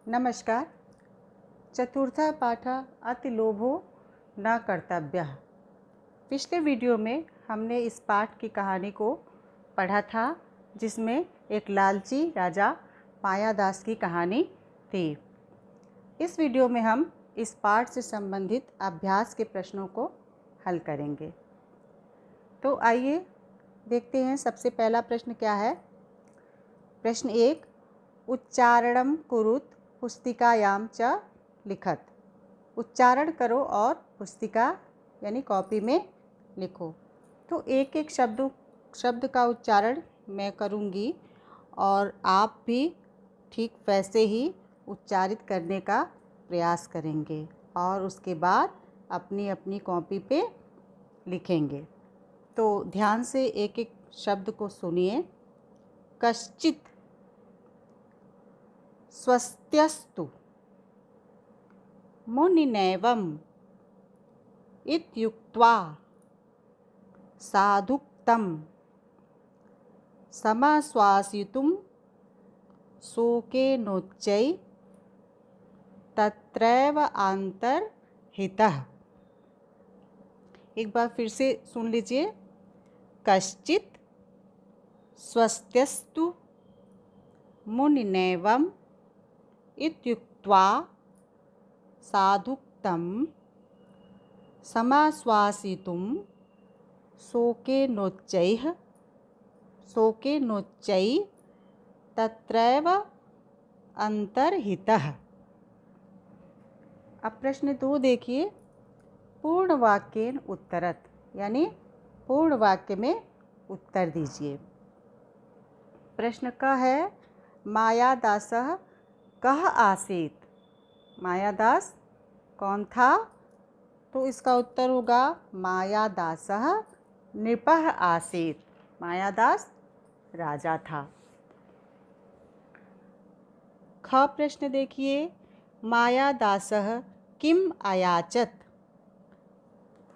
नमस्कार। चतुर्थः पाठः अतिलोभो न कर्तव्यः। पिछले वीडियो में हमने इस पाठ की कहानी को पढ़ा था, जिसमें एक लालची राजा मायादास की कहानी थी। इस वीडियो में हम इस पाठ से संबंधित अभ्यास के प्रश्नों को हल करेंगे। तो आइए देखते हैं, सबसे पहला प्रश्न क्या है। प्रश्न 1, उच्चारणं कुरुत पुस्तिकायां च लिखत। उच्चारण करो और पुस्तिका यानी कॉपी में लिखो। तो एक एक शब्द का उच्चारण मैं करूँगी और आप भी ठीक वैसे ही उच्चारित करने का प्रयास करेंगे और उसके बाद अपनी अपनी कॉपी पे लिखेंगे। तो ध्यान से एक एक शब्द को सुनिए। कश्चित, स्वस्त्यस्तु, मुनिनैवम् इत्युक्त्वा साधुक्तं समाश्वासितुं शोकेनोच्चै तत्रैव आंतर्हितः। एक बार फिर से सुन लीजिए। कश्चित्, स्वस्त्यस्तु, मुनिनैवम् इत्युक्त्वा साधुक्तं समाश्वासितुं शोकेनोच्चै तत्रैव अंतर्हितः। अब प्रश्न 2 देखिए। पूर्ण वाक्येन उत्तरत, यानी पूर्ण वाक्य में उत्तर दीजिए। प्रश्न का है, मायादासः कः आसीत्। मायादास कौन था? तो इसका उत्तर होगा मायादासः नृपः आसीत्। मायादास राजा था। ख प्रश्न देखिए। मायादासः किम अयाचत।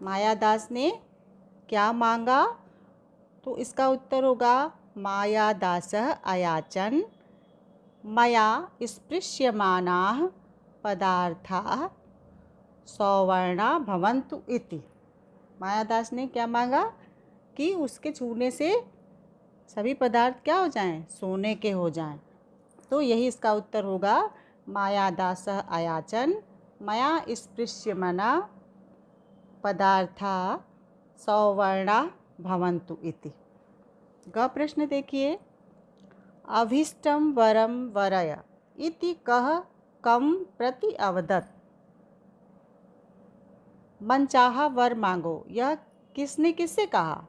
मायादास ने क्या मांगा? तो इसका उत्तर होगा मायादासः अयाचन मया स्पृश्यमानाः पदार्थाः सवर्णा भवन्तु इति। मायादास ने क्या मांगा कि उसके छूने से सभी पदार्थ क्या हो जाएं? सोने के हो जाएं। तो यही इसका उत्तर होगा मायादासः अयाचन मया स्पृश्यमाना पदार्था सवर्णा भवन्तु इति। ग प्रश्न देखिए। अभीष्टं वरं वरय इति कः कं प्रति अवदत्। मनचाहा वर मांगो, यह किसने किससे कहा?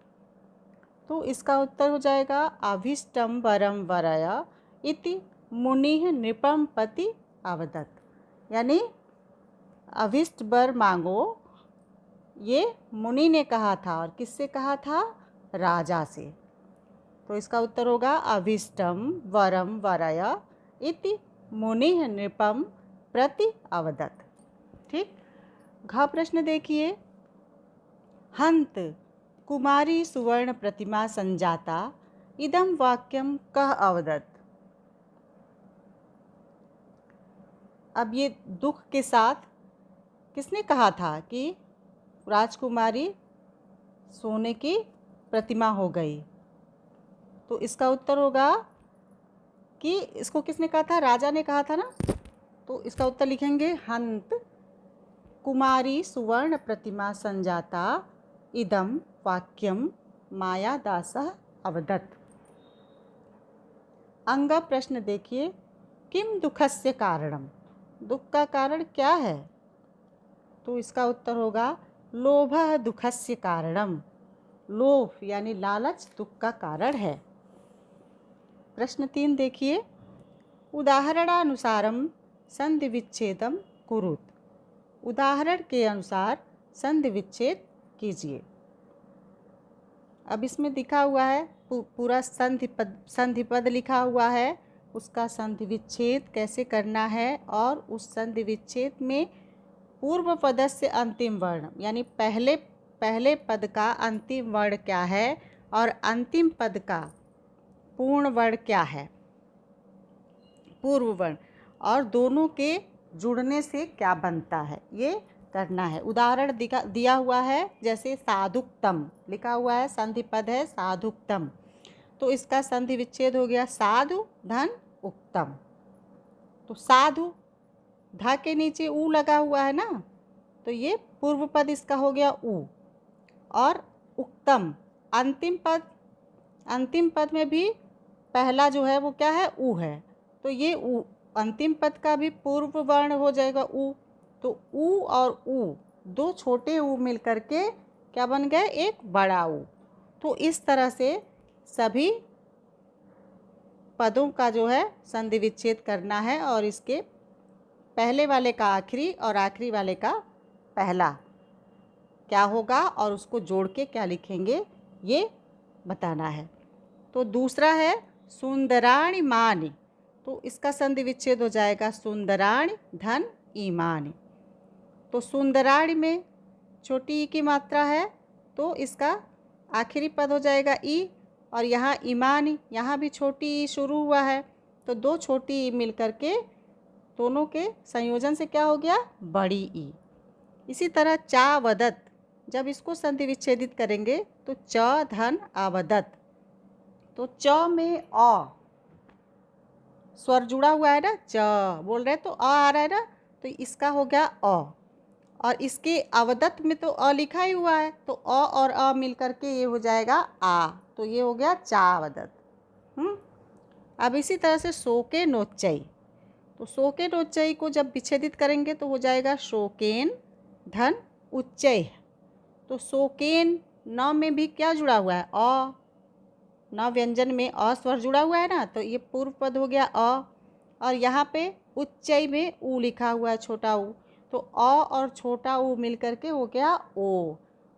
तो इसका उत्तर हो जाएगा अभीष्टं वरं वरय इति मुनिः नृपं प्रति अवदत्। यानी अभीष्ट वर मांगो, ये मुनि ने कहा था। और किससे कहा था? राजा से। तो इसका उत्तर होगा अभीष्टं वरं वरय इति मुनिः नृपं प्रति अवदत्। ठीक। घ प्रश्न देखिए। हंत कुमारी सुवर्ण प्रतिमा संजाता इदं वाक्यं कः अवदत्। अब ये दुख के साथ किसने कहा था कि राजकुमारी सोने की प्रतिमा हो गई? तो इसका उत्तर होगा कि इसको किसने कहा था? राजा ने कहा था ना। तो इसका उत्तर लिखेंगे हंत कुमारी सुवर्ण प्रतिमा संजाता इदं वाक्यं मायादासः अवदत्। अंग प्रश्न देखिए। किम दुखस्य कारणम। दुख का कारण क्या है? तो इसका उत्तर होगा लोभः दुखस्य कारणम। लोभ यानी लालच दुख का कारण है। प्रश्न 3 देखिए। उदाहरणानुसारम संधि विच्छेदम कुरुत। उदाहरण के अनुसार संधि विच्छेद कीजिए। अब इसमें दिखा हुआ है पूरा संधि पद लिखा हुआ है, उसका संधि विच्छेद कैसे करना है। और उस संधि विच्छेद में पूर्व पदस्य अंतिम वर्ण, यानी पहले पद का अंतिम वर्ण क्या है और अंतिम पद का पूर्ण वर्ण क्या है, पूर्व वर्ण। और दोनों के जुड़ने से क्या बनता है, ये करना है। उदाहरण दिया हुआ है, जैसे साधुक्तम लिखा हुआ है, संधि पद है साधुक्तम, तो इसका संधि विच्छेद हो गया साधु धन उक्तम। तो साधु धा के नीचे ऊ लगा हुआ है ना, तो ये पूर्व पद इसका हो गया ऊ। और उक्तम अंतिम पद में भी पहला जो है वो क्या है, ऊ है, तो ये ऊ अंतिम पद का भी पूर्व वर्ण हो जाएगा ऊ। तो ऊ और ऊ, दो छोटे ऊ मिल करके क्या बन गए, एक बड़ा ऊ। तो इस तरह से सभी पदों का जो है संधि विच्छेद करना है, और इसके पहले वाले का आखिरी और आखिरी वाले का पहला क्या होगा और उसको जोड़ के क्या लिखेंगे, ये बताना है। तो दूसरा है सुंदराणि मानि, तो इसका संधि विच्छेद हो जाएगा सुंदराणि धन ईमानि। तो सुंदराणि में छोटी ई की मात्रा है, तो इसका आखिरी पद हो जाएगा ई, और यहाँ ईमानि, यहाँ भी छोटी ई शुरू हुआ है, तो दो छोटी ई मिल करके दोनों के संयोजन से क्या हो गया, बड़ी ई। इसी तरह चावदत, जब इसको संधि विच्छेदित करेंगे तो च धन आवदत, तो च में अ स्वर जुड़ा हुआ है ना, च बोल रहे हैं तो अ आ रहा है ना, तो इसका हो गया अ। और इसके अवदत में तो अ लिखा ही हुआ है, तो अ और अ मिल करके ये हो जाएगा आ, तो ये हो गया चावदत। अब इसी तरह से शोके नोच्चई, तो शोके नोच्चई को जब विच्छेदित करेंगे तो हो जाएगा शोकेन धन उच्चय। तो शोकेन न में भी क्या जुड़ा हुआ है, अ, न व्यंजन में अ स्वर जुड़ा हुआ है ना, तो ये पूर्व पद हो गया अ। और यहाँ पे उच्चय में ऊ लिखा हुआ है, छोटा ऊ, तो अ और छोटा ऊ मिल करके हो गया ओ,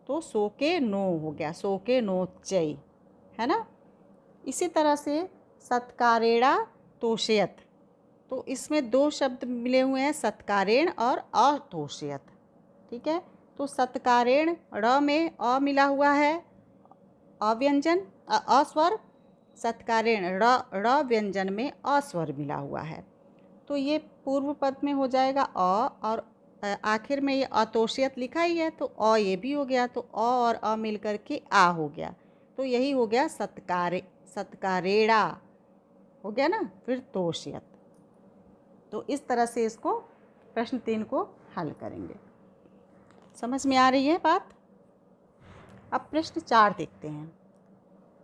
तो शोके नो हो गया, शोके नोच्चय, है ना। इसी तरह से सत्कारेणा तोषयत, तो इसमें दो शब्द मिले हुए हैं, सत्कारेण और अतोषयत, ठीक है। तो सत्कारेण ड़ में अ मिला हुआ है, अव्यंजन अस्वर, सत्कारेण ड़ व्यंजन में अस्वर मिला हुआ है, तो ये पूर्व पद में हो जाएगा अ, और आखिर में ये अतोषियत लिखा ही है, तो अ ये भी हो गया, तो अ और अ मिल करके आ हो गया, तो यही हो गया सत्कारेणा हो गया ना, फिर तोषियत। तो इस तरह से इसको प्रश्न 3 को हल करेंगे। समझ में आ रही है बात। अब प्रश्न 4 देखते हैं।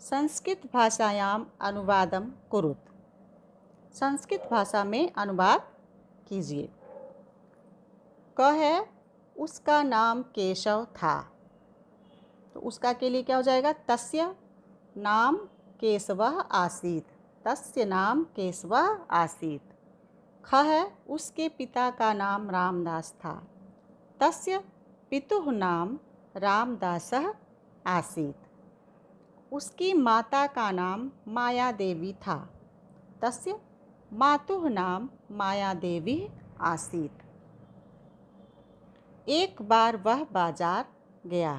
संस्कृत भाषायाम अनुवादम कुरुत, संस्कृत भाषा में अनुवाद कीजिए। क है उसका नाम केशव था, तो उसका के लिए क्या हो जाएगा, तस्य नाम केशवः आसीत्, तस्य नाम केशवः आसीत्। ख है उसके पिता का नाम रामदास था, तस्य पितुः नाम रामदासः आसीत्। उसकी माता का नाम माया देवी था, तस्य मातुः नाम माया देवी आसीत्। एक बार वह बाजार गया,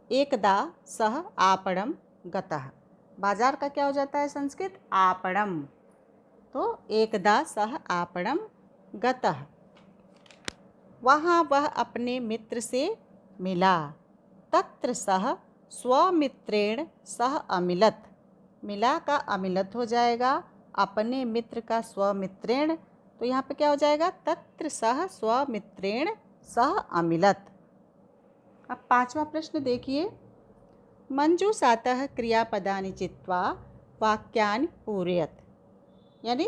एकदा सह आपणम गतः, बाजार का क्या हो जाता है संस्कृत, आपणम, तो एकदा सह आपणम गतः। वहाँ वह अपने मित्र से मिला, तत्र सह स्वमित्रेण सह अमिलत, मिला का अमिलत हो जाएगा, अपने मित्र का स्वमित्रेण, तो यहाँ पे क्या हो जाएगा, तत्र सह स्वमित्रेण सह अमिलत। अब 5वां प्रश्न देखिए। मंजूषातः क्रियापदानि चित्वा वाक्यानि पूरयत, यानी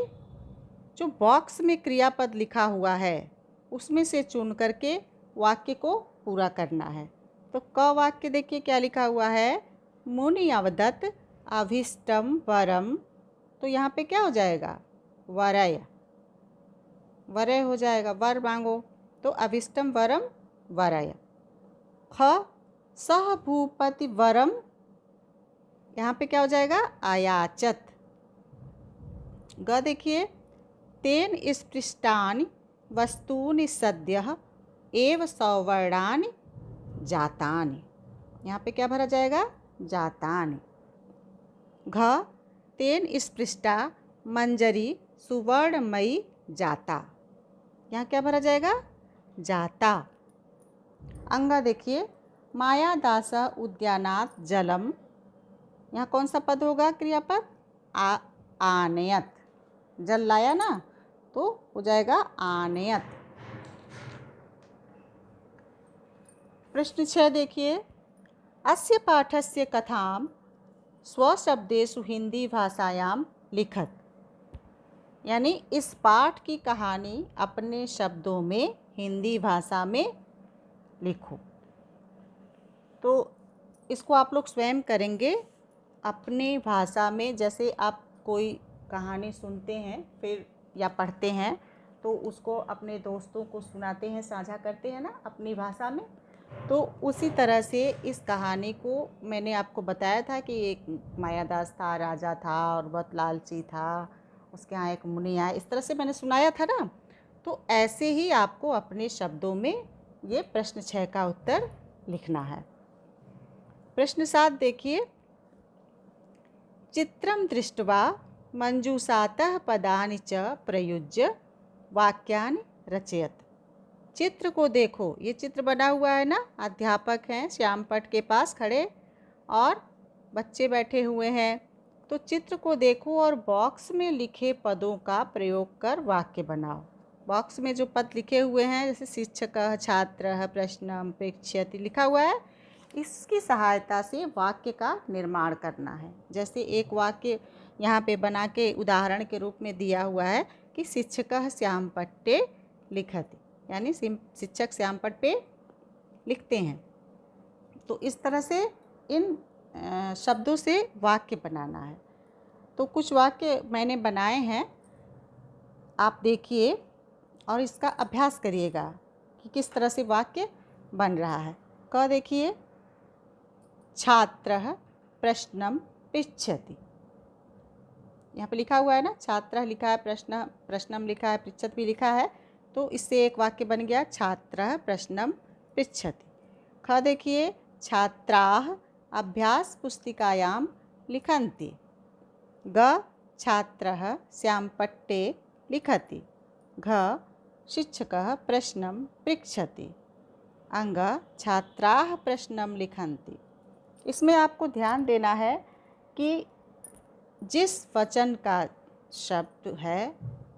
जो बॉक्स में क्रियापद लिखा हुआ है उसमें से चुन करके वाक्य को पूरा करना है। तो क वाक्य देखिए क्या लिखा हुआ है, मुनि अवदत् अभीष्टम वरम, तो यहाँ पे क्या हो जाएगा, वरय, वरय हो जाएगा, वर मांगो, तो अभीष्टम वरम वरय। ख सह भूपति वरम, यहाँ पे क्या हो जाएगा, अयाचत। ग देखिए, तेन स्पृष्टानि वस्तूनि सद्यः एव सवर्णानि जातानि, यहाँ पे क्या भरा जाएगा, जातानि। घ तेन स्पृष्टा मंजरी सुवर्णमयी जाता। यहाँ क्या भरा जाएगा? जाता। अंगा देखिए, माया दास उद्यानात जलम। यहाँ कौन सा पद होगा? क्रियापद आनयत। जल लाया ना, तो हो जाएगा आनयत। प्रश्न 6 देखिए, अस्य पाठस्य कथां स्वशब्देषु हिंदी भाषायां लिखत। यानी इस पाठ की कहानी अपने शब्दों में हिंदी भाषा में लिखो। तो इसको आप लोग स्वयं करेंगे अपनी भाषा में। जैसे आप कोई कहानी सुनते हैं फिर या पढ़ते हैं तो उसको अपने दोस्तों को सुनाते हैं, साझा करते हैं ना अपनी भाषा में। तो उसी तरह से इस कहानी को मैंने आपको बताया था कि एक मायादास था, राजा था और बहुत लालची था, उसके यहाँ एक मुनि आया, इस तरह से मैंने सुनाया था ना। तो ऐसे ही आपको अपने शब्दों में ये प्रश्न 6 का उत्तर लिखना है। प्रश्न 7 देखिए, चित्रं दृष्ट्वा मंजूषातः पदानि च प्रयुज्य वाक्यानि रचयत। चित्र को देखो, ये चित्र बना हुआ है ना, अध्यापक हैं श्यामपट्ट के पास खड़े और बच्चे बैठे हुए हैं। तो चित्र को देखो और बॉक्स में लिखे पदों का प्रयोग कर वाक्य बनाओ। बॉक्स में जो पद लिखे हुए हैं जैसे शिक्षकः, छात्रः, प्रश्नम, पृच्छति लिखा हुआ है, इसकी सहायता से वाक्य का निर्माण करना है। जैसे एक वाक्य यहाँ पे बना के उदाहरण के रूप में दिया हुआ है कि शिक्षकः श्यामपट्टे लिखति, यानी शिक्षक श्यामपट्ट पे लिखते हैं। तो इस तरह से इन शब्दों से वाक्य बनाना है। तो कुछ वाक्य मैंने बनाए हैं, आप देखिए और इसका अभ्यास करिएगा कि किस तरह से वाक्य बन रहा है। क देखिए, छात्रः प्रश्नम पृच्छति। यहाँ पे लिखा हुआ है ना, छात्रः लिखा है, प्रश्नम लिखा है, पृच्छति भी लिखा है। तो इससे एक वाक्य बन गया, छात्रः प्रश्नम पृच्छति। ख देखिए, छात्राः अभ्यास पुस्तिकायां लिखन्ति। ग छात्रः श्यामपट्टे लिखति। घ शिक्षकः प्रश्नं पृच्छति। अंग छात्राः प्रश्नं लिखन्ति। इसमें आपको ध्यान देना है कि जिस वचन का शब्द है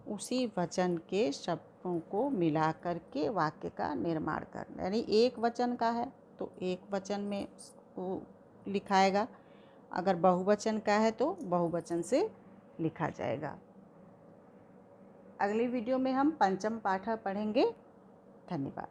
उसी वचन के शब्दों को मिला करके वाक्य का निर्माण करना। यानी एक वचन का है तो एक वचन में उसको लिखाएगा, अगर बहुवचन का है तो बहुवचन से लिखा जाएगा। अगली वीडियो में हम पंचम पाठ पढ़ेंगे। धन्यवाद।